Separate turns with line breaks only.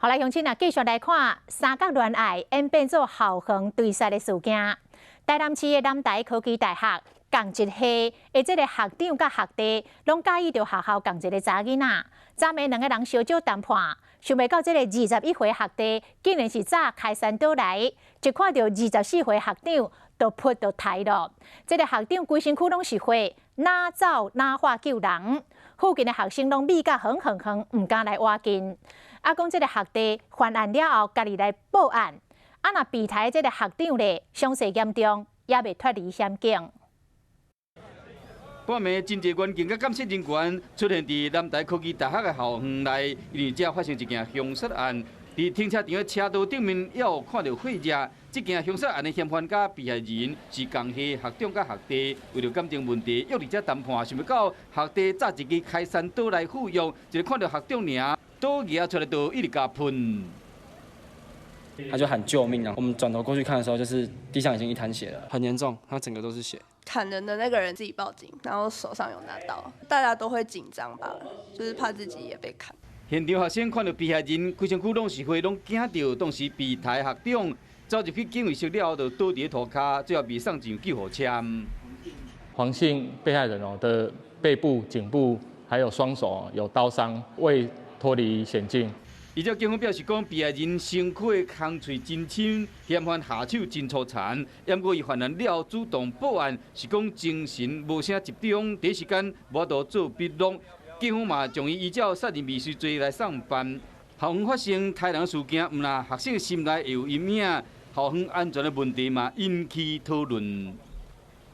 好来，乡亲啊，继续来看三角恋爱演变做校园对杀的事件。台南市的南台科技大学共一系的这个校长甲学弟，拢介意着学校共一个查囡仔。昨暝两个人小酒谈判，想袂到这个21岁学弟，竟然是早开山倒来，一看到24岁学长，就扑到台了。这个学长规身躯拢是花，哪走哪化救人。附近的学生拢米甲远，唔敢来挖近。啊，讲这个学弟犯案了后，家己来报案。啊，若被抬这个学长咧，伤势严重，也未脱离险境。
半暝，真侪员警甲监视人员出现伫南台科技大学的校园内，因为遮发生一件凶杀案。伫停车场的车道顶面，也有看到火热。这件凶杀案的嫌犯甲被害人是共系学长甲学弟，为了感情问题约伫遮谈判，想不到学弟早一日开山倒来赴约，一看到学长尔倒举出来就一直甲喷。
他就喊救命啊！我们转头过去看的时候，就是地上已经一滩血了，很严重，他整个都是血。
砍人的那个人自己报警，然后手上有拿刀，大家都会紧张吧，就是怕自己也被砍。
现场学生看到被害人规身躯拢是血，拢惊到，当时被抬学长走入去警卫室了后，就倒伫涂骹，最后被送进救护车。
黄姓被害人的背部、颈部还有双手有刀伤，未脱离险境。
而且警方表示讲，被害人身躯空喙真深，嫌犯下手真粗残。不过伊犯案了主动报案，是讲精神无啥集中，第一时间无法度做笔录。警方嘛将伊依照杀人未遂罪来送办。校园发生杀人事件，毋但学生心内会有阴影，校园安全的问题嘛引起讨论。